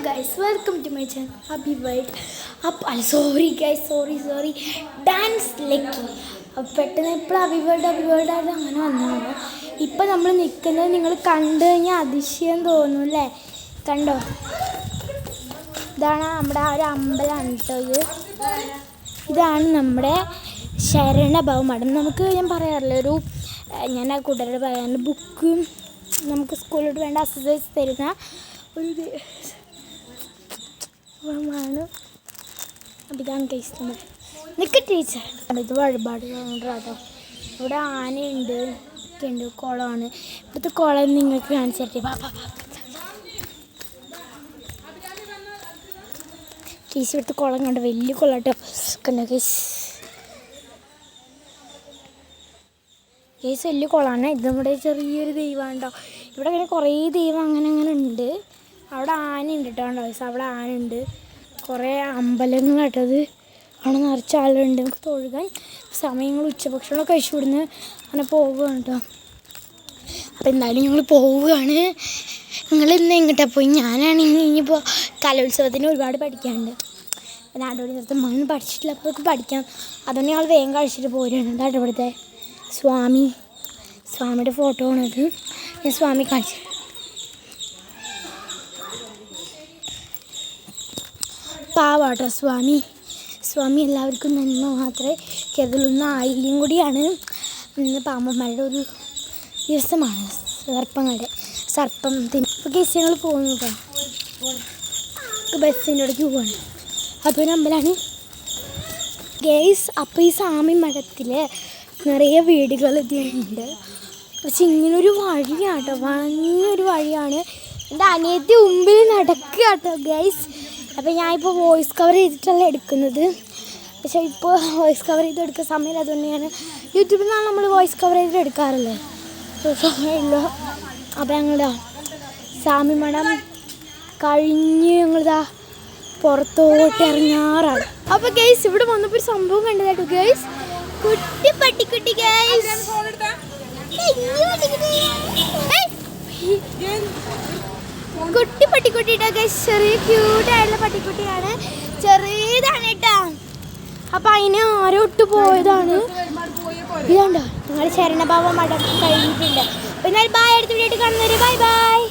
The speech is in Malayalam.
guys, welcome to my channel Happy World. Sorry guys, sorry. Dance Lucky. പെട്ടെന്ന് ഇപ്പോൾ Happy World ആയിട്ട് അങ്ങനെ വന്നതാണ്. ഇപ്പം നമ്മൾ നിൽക്കുന്നത് നിങ്ങൾ കണ്ടു കഴിഞ്ഞാൽ അതിശയം തോന്നും അല്ലേ? കണ്ടോ? ഇതാണ് നമ്മുടെ ആ ഒരു അമ്പലമാണ് കേട്ടോ. ഇതാണ് നമ്മുടെ ശരണഭവ മഠം. നമുക്ക് ഞാൻ പറയാറില്ല, ഞാൻ ആ കൂട്ടുകാരോട് പറയാറുണ്ട്, ബുക്ക് നമുക്ക് സ്കൂളിലോട്ട് വേണ്ട അക്സസൈസ് തരുന്ന ഒരു ാണ്. അപ്പം ഇതാണ് കേസ് നമ്മൾ നിൽക്ക ടീച്ചർ. ഇത് വഴിപാട് കേട്ടോ. ഇവിടെ ആനയുണ്ട്, ഒക്കെ ഉണ്ട്, കുളമാണ്. ഇവിടുത്തെ കുളം നിങ്ങൾക്ക് കാണിച്ചു തരട്ടെ. ടീച്ചർ ഇവിടുത്തെ കുളം കണ്ടോ, വലിയ കുളം കേട്ടോ. കണ്ടോ കേസ്, വലിയ കുളമാണ്. ഇത് നമ്മുടെ ചെറിയൊരു ദൈവമാണ് കേട്ടോ. ഇവിടെ അങ്ങനെ കുറേ ദൈവം അങ്ങനെ ഉണ്ട്. അവിടെ ആനയുണ്ട് കേട്ടോ. അവിടെ ആനയുണ്ട്. കുറേ അമ്പലങ്ങളായിട്ടത്. അവിടെ നിറച്ച ആളുണ്ട്. നമുക്ക് തൊഴുകാൻ സമയങ്ങൾ ഉച്ചഭക്ഷണമൊക്കെ കഴിച്ചു വിടുന്ന് അങ്ങനെ പോവുകയാണ് കേട്ടോ. അപ്പോൾ എന്തായാലും ഞങ്ങൾ പോവുകയാണ്. നിങ്ങൾ ഇന്ന് എങ്ങോട്ടാണ് പോയി? ഞാനാണെങ്കിൽ ഇനിയിപ്പോൾ കലോത്സവത്തിന് ഒരുപാട് പഠിക്കാനുണ്ട്. നാടോടി നൃത്തം മണ്ണ് പഠിച്ചിട്ടില്ല, അപ്പോൾ അതൊക്കെ പഠിക്കാം. അതുകൊണ്ട് ഞങ്ങൾ വേഗം കഴിച്ചിട്ട് പോരുകയാണ്. എന്താ ഇവിടുത്തെ സ്വാമിയുടെ ഫോട്ടോ ആണത്. ഞാൻ സ്വാമി കാണിച്ചു. പാവാട്ടോ സ്വാമി എല്ലാവർക്കും നന്മ മാത്രമേ കരുതുന്ന ആയില്യം കൂടിയാണ്. ഇന്ന് പാമ്പന്മാരുടെ ഒരു ദിവസമാണ്, സർപ്പത്തിന്. ഇപ്പോൾ കേസ് ഞങ്ങൾ പോകുന്നു കേട്ടോ. ബസ്സിൻ്റെ ഇടയ്ക്ക് പോവാണ്. അതൊരു അമ്പലമാണ് ഗേസ്. അപ്പോൾ ഈ സ്വാമി മഠത്തിൽ നിറയെ വീടുകൾ ഇതിലുണ്ട്. പക്ഷെ ഇങ്ങനൊരു വഴിയാണ് കേട്ടോ, വലിയൊരു വഴിയാണ്. എൻ്റെ അനിയത്തി മുമ്പിൽ നടക്കുക കേട്ടോ ഗൈസ്. അപ്പോൾ ഞാനിപ്പോൾ വോയിസ് കവർ ചെയ്തിട്ടല്ല എടുക്കുന്നത്. പക്ഷേ ഇപ്പോൾ വോയിസ് കവർ ചെയ്ത് എടുക്കുന്ന സമയം അതുകൊണ്ട് ഞാൻ യൂട്യൂബിൽ നിന്നാണ് നമ്മൾ വോയിസ് കവർ ചെയ്തിട്ട് എടുക്കാറില്ലേ, സമയമില്ല. അപ്പോൾ ഞങ്ങളിതാ സ്വാമി മഠം കഴിഞ്ഞ് ഞങ്ങളിതാ പുറത്തോട്ട് ഇറങ്ങാറാണ്. അപ്പോൾ ഗൈസ് ഇവിടെ വന്നപ്പോൾ ഒരു സംഭവം കണ്ടതാട്ടോ ഗൈസ്. കുട്ടി പട്ടിക്കുട്ടി ഗൈസ്, കുട്ടി പട്ടിക്കുട്ടിട്ടോ ഗൈസ്. ചെറിയ ക്യൂട്ടായിട്ടുള്ള പട്ടിക്കുട്ടിയാണ്, ചെറിയതാണ് കേട്ടോ. അപ്പം അതിന് ആരോട്ട് പോയതാണ്. ഇതുണ്ടോ ഞങ്ങൾ ശരണഭാവ മഠം കഴിഞ്ഞിട്ടുണ്ട്. അപ്പം എന്നാൽ ബൈ, അടുത്ത വീഡിയോ കാണുന്നവര് ബൈ.